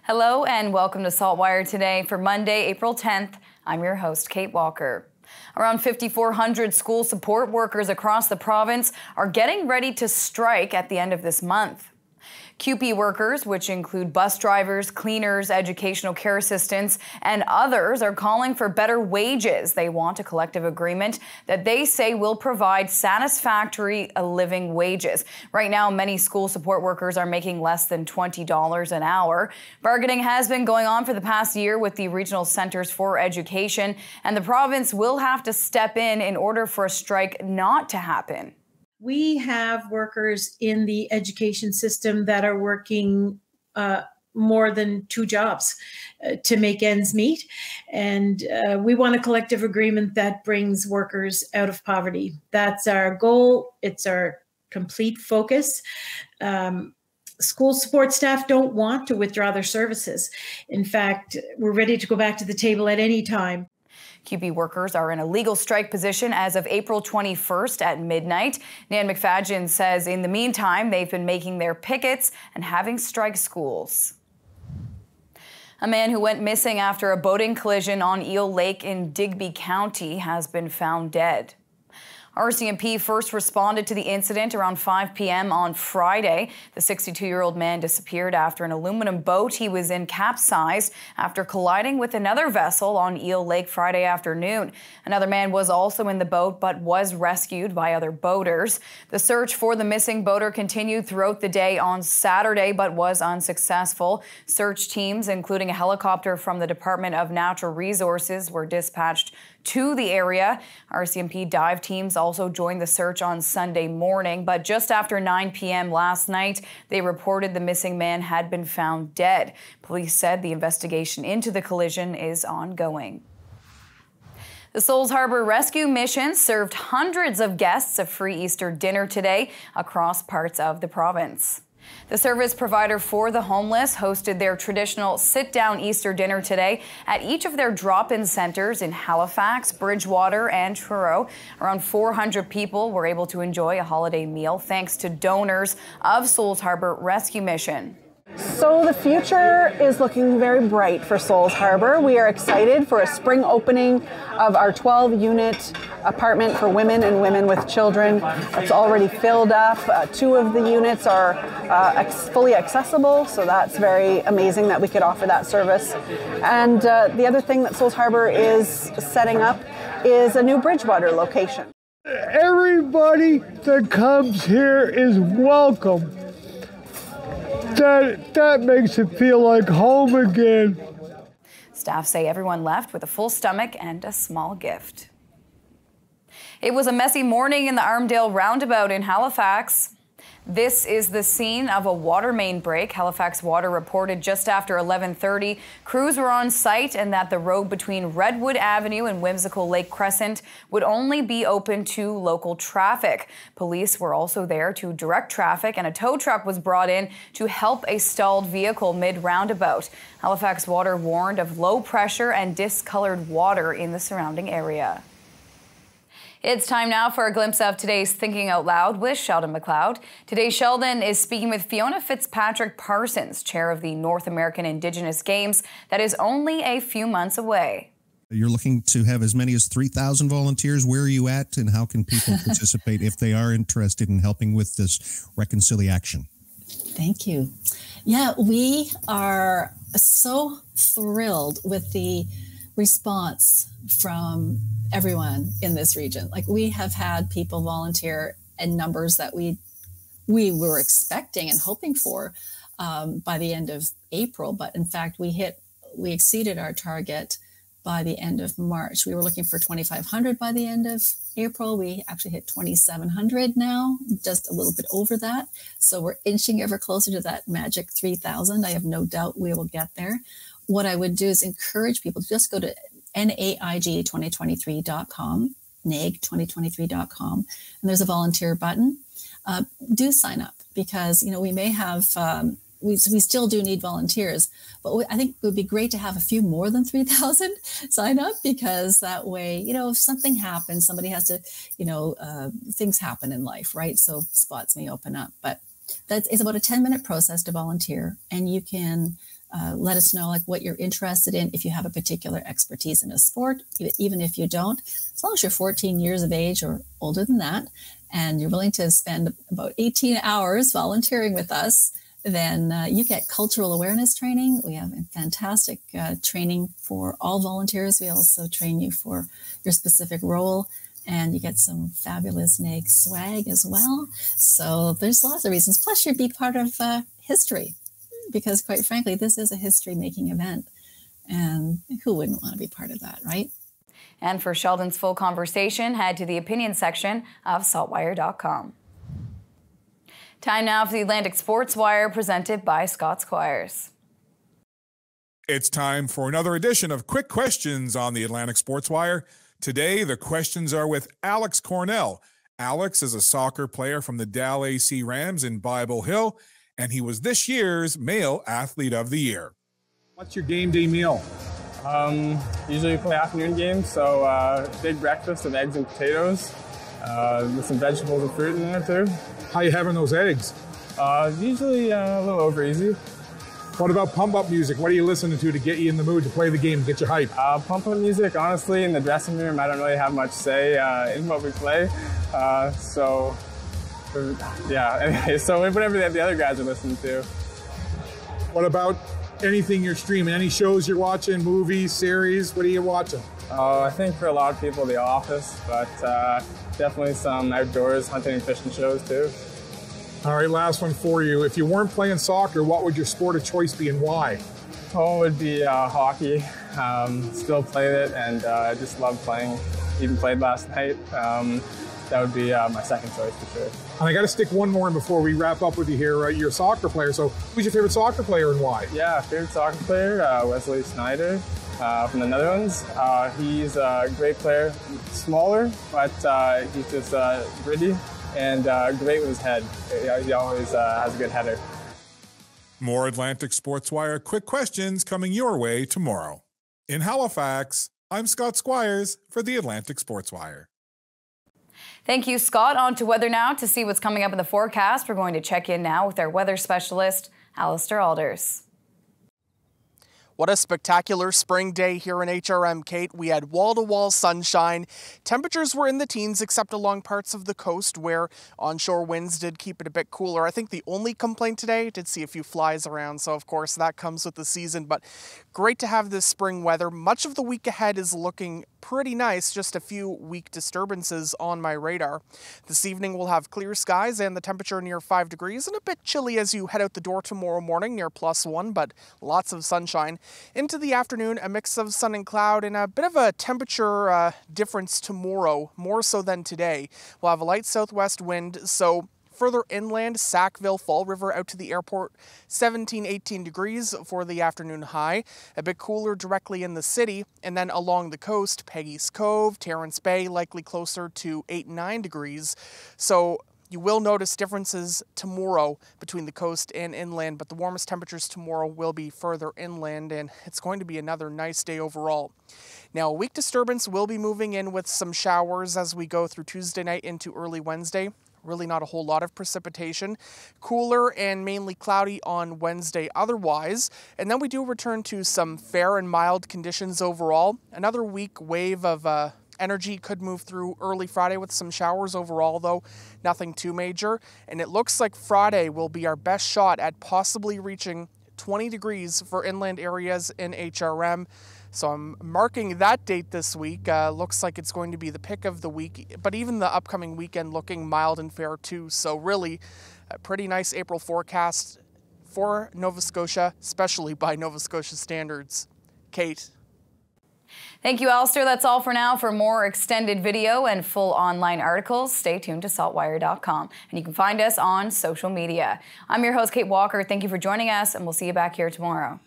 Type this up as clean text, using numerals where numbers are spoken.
Hello and welcome to SaltWire today for Monday, April 10th. I'm your host, Kate Walker. Around 5,400 school support workers across the province are getting ready to strike at the end of this month. CUPE workers, which include bus drivers, cleaners, educational care assistants, and others, are calling for better wages. They want a collective agreement that they say will provide satisfactory living wages. Right now, many school support workers are making less than $20 an hour. Bargaining has been going on for the past year with the regional centers for education, and the province will have to step in order for a strike not to happen. We have workers in the education system that are working more than two jobs to make ends meet. And we want a collective agreement that brings workers out of poverty. That's our goal. It's our complete focus. School support staff don't want to withdraw their services. In fact, we're ready to go back to the table at any time. CUPE workers are in a legal strike position as of April 21st at midnight. Nan McFadgen says in the meantime, they've been making their pickets and having strike schools. A man who went missing after a boating collision on Eel Lake in Digby County has been found dead. RCMP first responded to the incident around 5 p.m. on Friday. The 62-year-old man disappeared after an aluminum boat he was in capsized after colliding with another vessel on Eel Lake Friday afternoon. Another man was also in the boat but was rescued by other boaters. The search for the missing boater continued throughout the day on Saturday but was unsuccessful. Search teams, including a helicopter from the Department of Natural Resources, were dispatched to the area. RCMP dive teams also joined the search on Sunday morning, but just after 9 p.m. last night, they reported the missing man had been found dead. Police said the investigation into the collision is ongoing. The Souls Harbour Rescue Mission served hundreds of guests a free Easter dinner today across parts of the province. The service provider for the homeless hosted their traditional sit-down Easter dinner today at each of their drop-in centers in Halifax, Bridgewater, and Truro. Around 400 people were able to enjoy a holiday meal thanks to donors of Souls Harbour Rescue Mission. So the future is looking very bright for Souls Harbour. We are excited for a spring opening of our 12-unit apartment for women and women with children. It's already filled up. 2 of the units are fully accessible, so that's very amazing that we could offer that service. And the other thing that Souls Harbour is setting up is a new Bridgewater location. Everybody that comes here is welcome. That makes it feel like home again. Staff say everyone left with a full stomach and a small gift. It was a messy morning in the Armdale roundabout in Halifax. This is the scene of a water main break. Halifax Water reported just after 11:30 crews were on site and that the road between Redwood Avenue and Whimsical Lake Crescent would only be open to local traffic. Police were also there to direct traffic, and a tow truck was brought in to help a stalled vehicle mid-roundabout. Halifax Water warned of low pressure and discolored water in the surrounding area. It's time now for a glimpse of today's Thinking Out Loud with Sheldon McLeod. Today, Sheldon is speaking with Fiona Fitzpatrick Parsons, chair of the North American Indigenous Games, that is only a few months away. You're looking to have as many as 3,000 volunteers. Where are you at, and how can people participate if they are interested in helping with this reconciliation? Thank you. Yeah, we are so thrilled with the response from everyone in this region. Like, we have had people volunteer in numbers that we were expecting and hoping for by the end of April. But in fact, we exceeded our target by the end of March. We were looking for 2,500 by the end of April. We actually hit 2,700 now, just a little bit over that. So we're inching ever closer to that magic 3,000. I have no doubt we will get there. What I would do is encourage people to just go to naig2023.com, naig2023.com, and there's a volunteer button. Do sign up, because, we may have, we still do need volunteers, but I think it would be great to have a few more than 3,000 sign up, because that way, if something happens, somebody has to, things happen in life, right? So spots may open up, but it's about a 10-minute process to volunteer, and you can Let us know like what you're interested in. If you have a particular expertise in a sport, even if you don't, as long as you're 14 years of age or older than that, and you're willing to spend about 18 hours volunteering with us, then you get cultural awareness training. We have fantastic training for all volunteers. We also train you for your specific role, and you get some fabulous NAIG swag as well. So there's lots of reasons. Plus, you'd be part of history, because quite frankly, this is a history-making event. And who wouldn't want to be part of that, right? And for Sheldon's full conversation, head to the opinion section of saltwire.com. Time now for the Atlantic Sports Wire, presented by Scott Squires. It's time for another edition of Quick Questions on the Atlantic Sports Wire. Today, the questions are with Alex Cornell. Alex is a soccer player from the Dal AC Rams in Bible Hill, and he was this year's Male Athlete of the Year. What's your game day meal? Usually we play afternoon games, so big breakfast of eggs and potatoes with some vegetables and fruit in there too. How you having those eggs? Usually a little over easy. What about pump-up music? What are you listening to get you in the mood to play the game, get you hype? Pump-up music, honestly, in the dressing room, I don't really have much say in what we play. So, yeah, anyway, so whatever the other guys are listening to. What about anything you're streaming? Any shows you're watching, movies, series? What are you watching? I think for a lot of people, The Office, but definitely some outdoors hunting and fishing shows too. All right, last one for you. If you weren't playing soccer, what would your sport of choice be and why? Oh, it would be hockey. Still played it, and I just love playing. Even played last night. That would be my second choice for sure. And I got to stick one more in before we wrap up with you here. You're a soccer player, so who's your favorite soccer player and why? Yeah, favorite soccer player, Wesley Sneijder from the Netherlands. He's a great player, smaller, but he's just gritty and great with his head. He always has a good header. More Atlantic Sports Wire Quick Questions coming your way tomorrow. In Halifax, I'm Scott Squires for the Atlantic Sports Wire. Thank you, Scott. On to weather now to see what's coming up in the forecast. We're going to check in now with our weather specialist, Alistair Alders. What a spectacular spring day here in HRM, Kate. We had wall-to-wall sunshine. Temperatures were in the teens except along parts of the coast where onshore winds did keep it a bit cooler. I think the only complaint today, did see a few flies around, so of course that comes with the season, but great to have this spring weather. Much of the week ahead is looking pretty nice, just a few weak disturbances on my radar. This evening we'll have clear skies and the temperature near 5 degrees and a bit chilly as you head out the door tomorrow morning near +1, but lots of sunshine. Into the afternoon, a mix of sun and cloud and a bit of a temperature difference tomorrow, more so than today. We'll have a light southwest wind, so further inland, Sackville, Fall River out to the airport, 17, 18 degrees for the afternoon high. A bit cooler directly in the city, and then along the coast, Peggy's Cove, Terrence Bay, likely closer to 8, 9 degrees. So you will notice differences tomorrow between the coast and inland, but the warmest temperatures tomorrow will be further inland, and it's going to be another nice day overall. Now, a weak disturbance will be moving in with some showers as we go through Tuesday night into early Wednesday. Really not a whole lot of precipitation. Cooler and mainly cloudy on Wednesday otherwise. And then we do return to some fair and mild conditions overall. Another weak wave of energy could move through early Friday with some showers overall, though nothing too major. And it looks like Friday will be our best shot at possibly reaching 20 degrees for inland areas in HRM. So I'm marking that date this week. Looks like it's going to be the pick of the week, but even the upcoming weekend looking mild and fair too. So really a pretty nice April forecast for Nova Scotia, especially by Nova Scotia standards. Kate. Thank you, Alistair. That's all for now. For more extended video and full online articles, stay tuned to saltwire.com. And you can find us on social media. I'm your host, Kate Walker. Thank you for joining us, and we'll see you back here tomorrow.